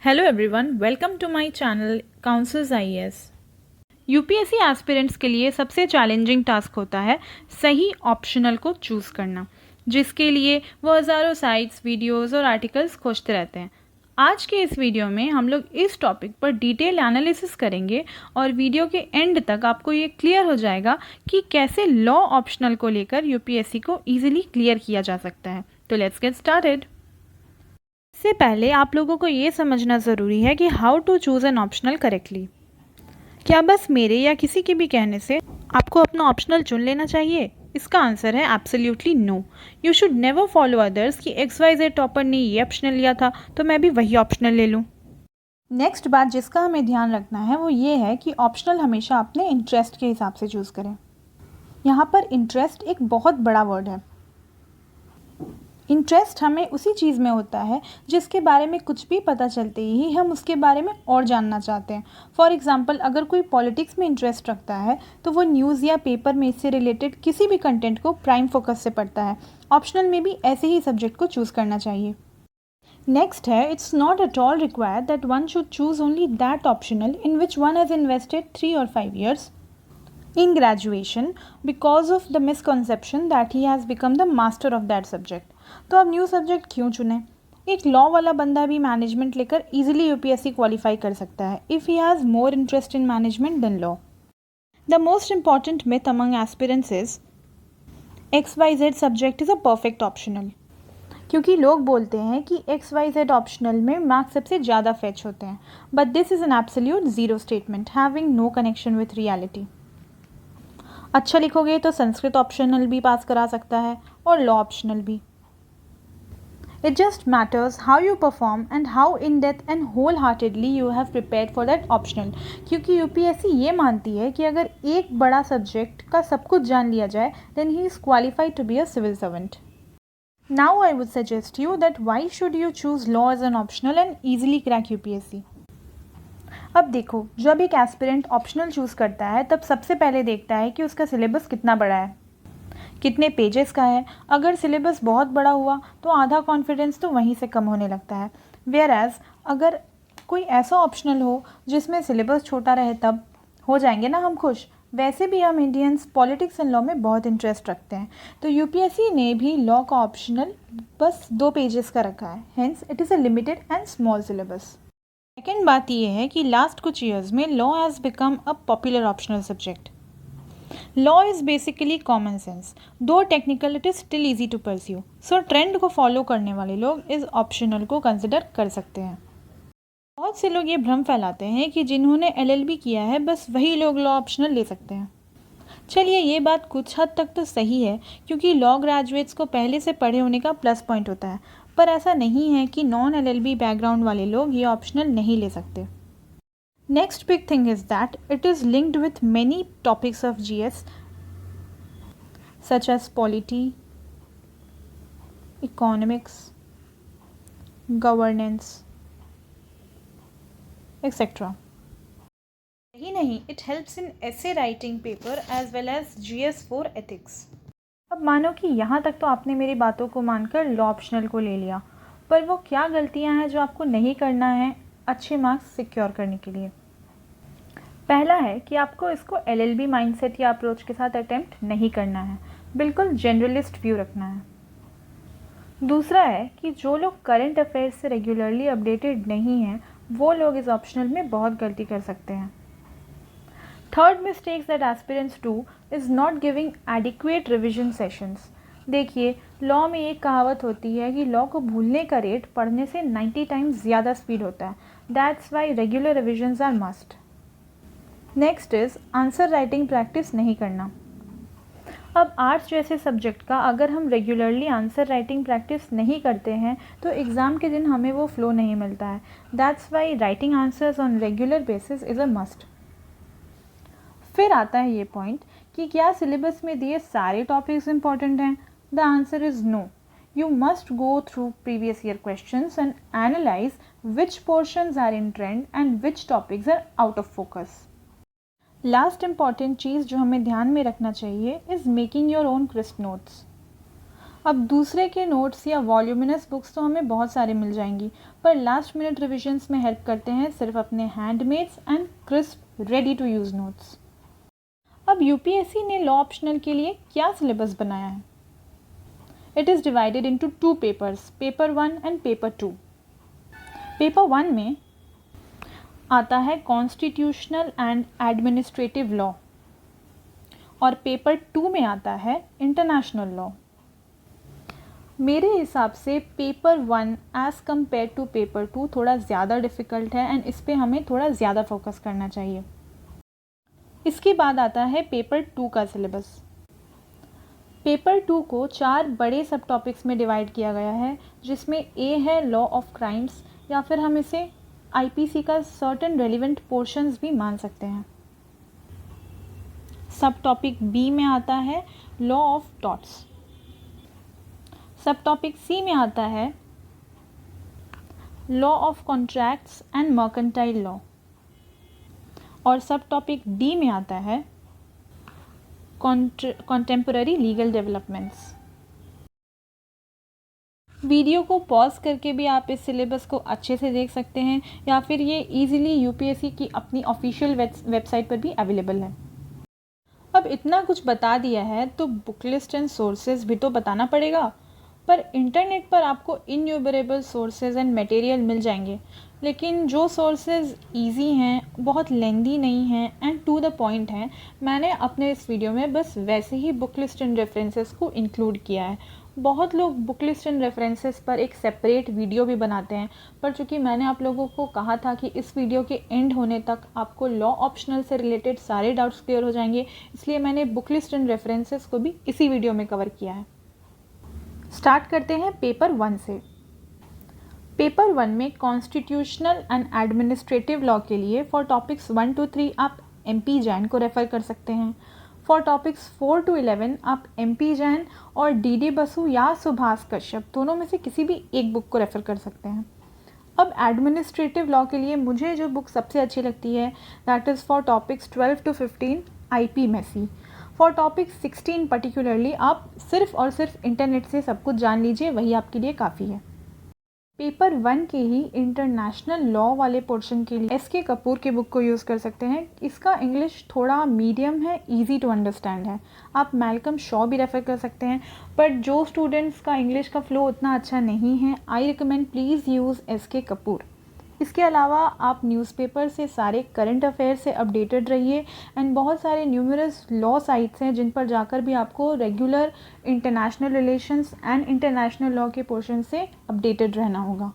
Hello everyone, welcome to my channel counsels IAS. UPSC aspirants के लिए सबसे challenging task होता है सही ऑप्शनल को चूज़ करना, जिसके लिए वो हज़ारों साइट्स, वीडियोस और आर्टिकल्स खोजते रहते हैं। आज के इस वीडियो में हम लोग इस टॉपिक पर डिटेल एनालिसिस करेंगे और वीडियो के एंड तक आपको ये क्लियर हो जाएगा कि कैसे लॉ ऑप्शनल को लेकर यूपीएससी को ईजिली क्लियर किया जा सकता है। तो लेट्स गेट स्टार्टेड। इससे पहले आप लोगों को ये समझना ज़रूरी है कि how to choose an optional correctly. क्या बस मेरे या किसी के भी कहने से आपको अपना ऑप्शनल चुन लेना चाहिए? इसका आंसर है absolutely no. You should never follow others कि XYZ टॉपर ने ये ऑप्शनल लिया था तो मैं भी वही ऑप्शनल ले लूँ। नेक्स्ट बात जिसका हमें ध्यान रखना है वो ये है कि ऑप्शनल हमेशा अपने इंटरेस्ट के हिसाब से चूज़ करें। यहाँ पर इंटरेस्ट एक बहुत बड़ा वर्ड है। इंटरेस्ट हमें उसी चीज़ में होता है जिसके बारे में कुछ भी पता चलते ही हम उसके बारे में और जानना चाहते हैं। फॉर एग्ज़ाम्पल, अगर कोई पॉलिटिक्स में इंटरेस्ट रखता है तो वो न्यूज़ या पेपर में इससे रिलेटेड किसी भी कंटेंट को प्राइम फोकस से पढ़ता है। ऑप्शनल में भी ऐसे ही सब्जेक्ट को चूज़ करना चाहिए। नेक्स्ट है, it's not at all required that one should choose only that optional in which one has invested 3 or 5 years in graduation because of the misconception that he has become the master of that subject। तो अब new subject क्यों चुने? एक law वाला बंदा भी management लेकर easily UPSC qualify कर सकता है if he has more interest in management than law. The most important myth among aspirants is XYZ subject is a perfect optional. क्योंकि लोग बोलते हैं कि XYZ ऑप्शनल में मार्क्स सबसे ज़्यादा फेच होते हैं, but this is an absolute zero statement having no connection with reality. अच्छा लिखोगे तो संस्कृत ऑप्शनल भी पास करा सकता है और लॉ ऑप्शनल भी। It just matters how you perform and how in depth and wholeheartedly you have prepared for that optional. क्योंकि यूपीएससी ये मानती है कि अगर एक बड़ा सब्जेक्ट का सब कुछ जान लिया जाए then he is qualified to be a civil servant. Now I would suggest you that why should you choose law as an optional and easily crack UPSC. अब देखो, जब एक एस्पिरेंट ऑप्शनल चूज़ करता है तब सबसे पहले देखता है कि उसका सिलेबस कितना बड़ा है, कितने पेजेस का है। अगर सिलेबस बहुत बड़ा हुआ तो आधा कॉन्फिडेंस तो वहीं से कम होने लगता है। वेयर एज अगर कोई ऐसा ऑप्शनल हो जिसमें सिलेबस छोटा रहे तब हो जाएंगे ना हम खुश। वैसे भी हम इंडियंस पॉलिटिक्स एंड लॉ में बहुत इंटरेस्ट रखते हैं, तो यूपीएससी ने भी लॉ का ऑप्शनल बस 2 पेजेस का रखा है, hence it is a limited and small syllabus. Second बात यह है कि लास्ट कुछ ईयर्स में law has become a popular optional subject. Law is basically common sense, though technical it is still easy to pursue. So trend को follow करने वाले लोग इस ऑप्शनल को कंसिडर कर सकते हैं। बहुत से लोग ये भ्रम फैलाते हैं कि जिन्होंने LLB किया है बस वही लोग लॉ ऑप्शनल ले सकते हैं। चलिए, ये बात कुछ हद तक तो सही है क्योंकि लॉ ग्रेजुएट्स को पहले से पढ़े होने का प्लस पॉइंट होता है, पर ऐसा नहीं है कि नॉन LLB बैकग्राउंड वाले लोग ये ऑप्शनल नहीं ले सकते। Next big thing is that it is linked with many topics of GS such as polity, economics, governance etcetera. यही नहीं, it helps in essay writing paper as well as GS for ethics. अब मानो कि यहाँ तक तो आपने मेरी बातों को मानकर लॉ ऑप्शनल को ले लिया, पर वो क्या गलतियाँ हैं जो आपको नहीं करना है अच्छे मार्क्स सिक्योर करने के लिए? पहला है कि आपको इसको LLB माइंडसेट या अप्रोच के साथ अटेम्प्ट नहीं करना है, बिल्कुल जनरलिस्ट व्यू रखना है। दूसरा है कि जो लोग करंट अफेयर्स से रेगुलरली अपडेटेड नहीं हैं वो लोग इस ऑप्शनल में बहुत गलती कर सकते हैं। Third mistakes that aspirants do is not giving adequate revision sessions. देखिए, लॉ में एक कहावत होती है कि लॉ को भूलने का रेट पढ़ने से 90 टाइम्स ज़्यादा स्पीड होता है। That's why regular revisions are must. Next is answer writing practice नहीं करना। अब आर्ट्स जैसे सब्जेक्ट का अगर हम रेगुलरली आंसर राइटिंग प्रैक्टिस नहीं करते हैं तो एग्ज़ाम के दिन हमें वो फ्लो नहीं मिलता है। That's Y writing answers on regular basis is a must. फिर आता है ये पॉइंट कि क्या सिलेबस में दिए सारे टॉपिक्स इंपॉर्टेंट हैं? The answer is no. You must go through previous year questions and analyse which portions are in trend and which topics are out of focus. Last important चीज़ जो हमें ध्यान में रखना चाहिए is making your own crisp notes. अब दूसरे के नोट्स या वॉल्यूमिनस बुक्स तो हमें बहुत सारे मिल जाएंगी, पर लास्ट मिनट रिविजन्स में हेल्प करते हैं सिर्फ अपने handmades and crisp ready to use notes. अब यूपीएससी ने लॉ ऑप्शनल के लिए क्या सिलेबस बनाया है? It is divided into 2 papers, paper 1 and paper 2। Paper 1 में आता है कॉन्स्टिट्यूशनल एंड एडमिनिस्ट्रेटिव लॉ और पेपर 2 में आता है इंटरनेशनल लॉ। मेरे हिसाब से paper 1 as compared to paper 2 थोड़ा ज़्यादा डिफ़िकल्ट है एंड इस पर हमें थोड़ा ज़्यादा फोकस करना चाहिए। इसके बाद आता है पेपर 2 का सिलेबस। पेपर 2 को 4 बड़े सब टॉपिक्स में डिवाइड किया गया है, जिसमें ए है लॉ ऑफ क्राइम्स, या फिर हम इसे आईपीसी का सर्टेन रेलिवेंट पोर्शंस भी मान सकते हैं। सब टॉपिक बी में आता है लॉ ऑफ टॉर्ट्स। सब टॉपिक सी में आता है law of contracts and mercantile law और सब टॉपिक डी में आता है कॉन्टेम्पररी लीगल डेवलपमेंट्स। वीडियो को पॉज करके भी आप इस सिलेबस को अच्छे से देख सकते हैं या फिर ये इजीली यूपीएससी की अपनी ऑफिशियल वेबसाइट पर भी अवेलेबल है। अब इतना कुछ बता दिया है तो बुक लिस्ट एंड सोर्सेज भी तो बताना पड़ेगा, पर इंटरनेट पर आपको इन्यूमरेबल सोर्सेज एंड मटेरियल मिल जाएंगे, लेकिन जो सोर्सेज इजी हैं, बहुत लेंदी नहीं हैं एंड टू द पॉइंट हैं, मैंने अपने इस वीडियो में बस वैसे ही बुक लिस्ट एंड रेफरेंसेस को इंक्लूड किया है। बहुत लोग बुक लिस्ट एंड रेफरेंसेस पर एक सेपरेट वीडियो भी बनाते हैं, पर चूँकि मैंने आप लोगों को कहा था कि इस वीडियो के एंड होने तक आपको लॉ ऑप्शनल से रिलेटेड सारे डाउट्स क्लियर हो जाएंगे, इसलिए मैंने बुक लिस्ट एंड रेफरेंसेस को भी इसी वीडियो में कवर किया है। स्टार्ट करते हैं पेपर 1 से। पेपर 1 में कॉन्स्टिट्यूशनल एंड एडमिनिस्ट्रेटिव लॉ के लिए फॉर टॉपिक्स 1 to 3 आप MP जैन को रेफ़र कर सकते हैं। फॉर टॉपिक्स 4 to 11 आप MP जैन और DD बसु या सुभाष कश्यप दोनों में से किसी भी एक बुक को रेफ़र कर सकते हैं। अब एडमिनिस्ट्रेटिव लॉ के लिए मुझे जो बुक सबसे अच्छी लगती है that is for topics 12 to 15 IP Massey. For topic 16 particularly आप सिर्फ और सिर्फ इंटरनेट से सब कुछ जान लीजिए, वही आपके लिए काफ़ी है। पेपर 1 के ही इंटरनेशनल लॉ वाले पोर्शन के लिए SK कपूर की बुक को यूज़ कर सकते हैं। इसका इंग्लिश थोड़ा मीडियम है, इजी टू अंडरस्टैंड है। आप मैल्कम शॉ भी रेफ़र कर सकते हैं, बट जो स्टूडेंट्स का इंग्लिश का फ्लो उतना अच्छा नहीं है, I recommend please use SK Kapoor. इसके अलावा आप न्यूज़पेपर से सारे करंट अफेयर से अपडेटेड रहिए एंड बहुत सारे न्यूमरस लॉ साइट्स हैं जिन पर जाकर भी आपको regular international relations and international law के पोर्शन से अपडेटेड रहना होगा।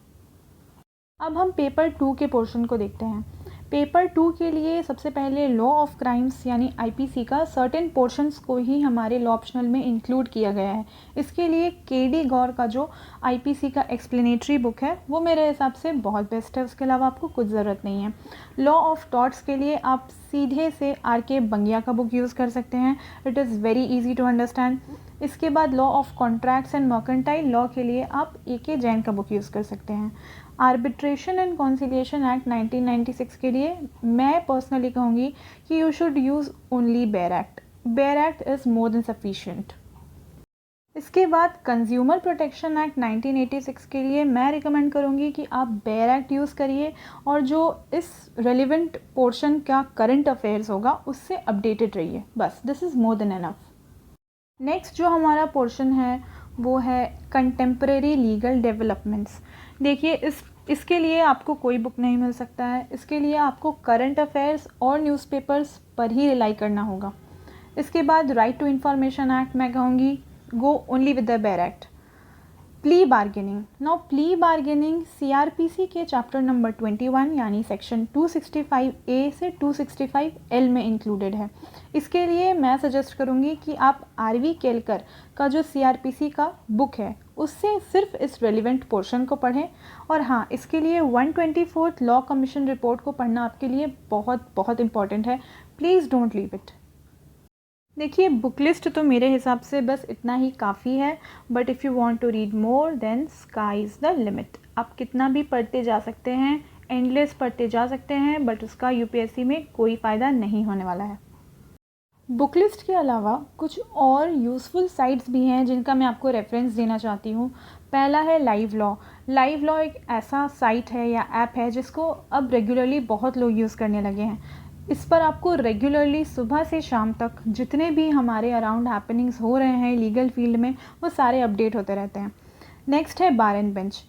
अब हम पेपर 2 के पोर्शन को देखते हैं। पेपर 2 के लिए सबसे पहले लॉ ऑफ क्राइम्स यानी आईपीसी का सर्टेन पोर्शंस को ही हमारे लॉ ऑप्शनल में इंक्लूड किया गया है। इसके लिए KD गौर का जो आईपीसी का एक्सप्लेनेटरी बुक है वो मेरे हिसाब से बहुत बेस्ट है, उसके अलावा आपको कुछ ज़रूरत नहीं है। लॉ ऑफ टॉर्ट्स के लिए आप सीधे से RK बंगिया का बुक यूज़ कर सकते हैं, it is very easy to understand. इसके बाद law of contracts and mercantile law के लिए आप AK जैन का बुक यूज़ कर सकते हैं। आर्बिट्रेशन एंड कॉन्सिलिएशन एक्ट 1996 के लिए मैं पर्सनली कहूँगी कि you should use only bare act. Bare act is more than sufficient. इसके बाद कंज्यूमर प्रोटेक्शन एक्ट 1986 के लिए मैं रिकमेंड करूँगी कि आप बेयर एक्ट यूज़ करिए और जो इस रेलिवेंट पोर्शन का करंट अफेयर्स होगा उससे अपडेटेड रहिए, बस this is more than enough. Next जो हमारा पोर्शन है वो है कंटेम्पररी लीगल डेवलपमेंट्स। देखिए इसके लिए आपको कोई बुक नहीं मिल सकता है, इसके लिए आपको करंट अफेयर्स और न्यूज़पेपर्स पर ही रिलाई करना होगा। इसके बाद राइट टू इन्फॉर्मेशन एक्ट मैं कहूँगी go only with the bare act. Plea bargaining, now plea bargaining CRPC के चैप्टर नंबर 21 यानी सेक्शन 265A से 265L में इंक्लूडेड है। इसके लिए मैं सजेस्ट करूँगी कि आप RV केलकर का जो CRPC का बुक है उससे सिर्फ इस रेलिवेंट पोर्शन को पढ़ें। और हाँ, इसके लिए 124th लॉ कमीशन रिपोर्ट को पढ़ना आपके लिए बहुत बहुत इम्पॉर्टेंट है, प्लीज़ डोंट लीव इट। देखिए बुक लिस्ट तो मेरे हिसाब से बस इतना ही काफ़ी है, but if you want to read more then sky is the limit. आप कितना भी पढ़ते जा सकते हैं, एंडलेस पढ़ते जा सकते हैं, बट उसका UPSC में कोई फ़ायदा नहीं होने वाला है। बुक लिस्ट के अलावा कुछ और यूज़फुल साइट्स भी हैं जिनका मैं आपको रेफरेंस देना चाहती हूँ। पहला है लाइव लॉ। लाइव लॉ एक ऐसा साइट है या ऐप है जिसको अब रेगुलरली बहुत लोग यूज़ करने लगे हैं। इस पर आपको रेगुलरली सुबह से शाम तक जितने भी हमारे अराउंड हैपनिंग्स हो रहे हैं लीगल फील्ड में, वो सारे अपडेट होते रहते हैं। नेक्स्ट है बार एंड बेंच।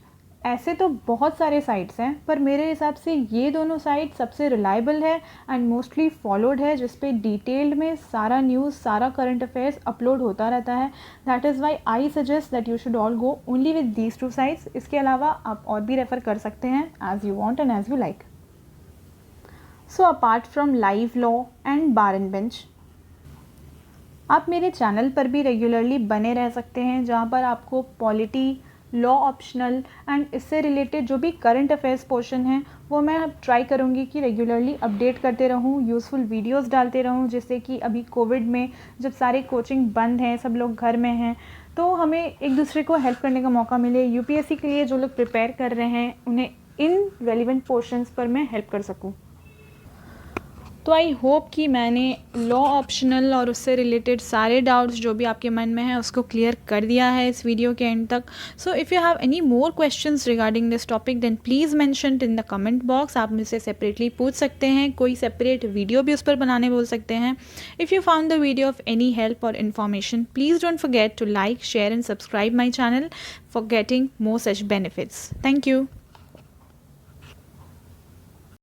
ऐसे तो बहुत सारे साइट्स हैं, पर मेरे हिसाब से ये दोनों साइट सबसे रिलायबल है एंड मोस्टली फॉलोड है, जिस पे डिटेल्ड में सारा न्यूज़, सारा करंट अफेयर्स अपलोड होता रहता है। That is why I suggest that you should all go only with these two sites. इसके अलावा आप और भी रेफ़र कर सकते हैं as you want and as you like. So apart from live law and bar and bench, आप मेरे चैनल पर भी रेगुलरली बने रह सकते हैं, जहाँ पर आपको पॉलिटी, लॉ ऑप्शनल एंड इससे रिलेटेड जो भी करंट अफेयर्स पोर्शन है वो मैं ट्राई करूँगी कि रेगुलरली अपडेट करते रहूँ, यूज़फुल वीडियोस डालते रहूँ, जिससे कि अभी कोविड में जब सारे कोचिंग बंद हैं, सब लोग घर में हैं, तो हमें एक दूसरे को हेल्प करने का मौका मिले। यूपीएससी के लिए जो लोग प्रिपेयर कर रहे हैं उन्हें इन रेलिवेंट पोर्शंस पर मैं हेल्प कर सकूँ। तो आई होप कि मैंने लॉ ऑप्शनल और उससे रिलेटेड सारे डाउट्स जो भी आपके मन में हैं उसको क्लियर कर दिया है इस वीडियो के एंड तक। So if you have any more questions regarding this topic then please mention in the comment box. आप मुझसे सेपरेटली पूछ सकते हैं, कोई सेपरेट वीडियो भी उस पर बनाने बोल सकते हैं। If you found the video of any help और information, please don't forget to like, share and subscribe my channel for getting more such benefits. Thank you.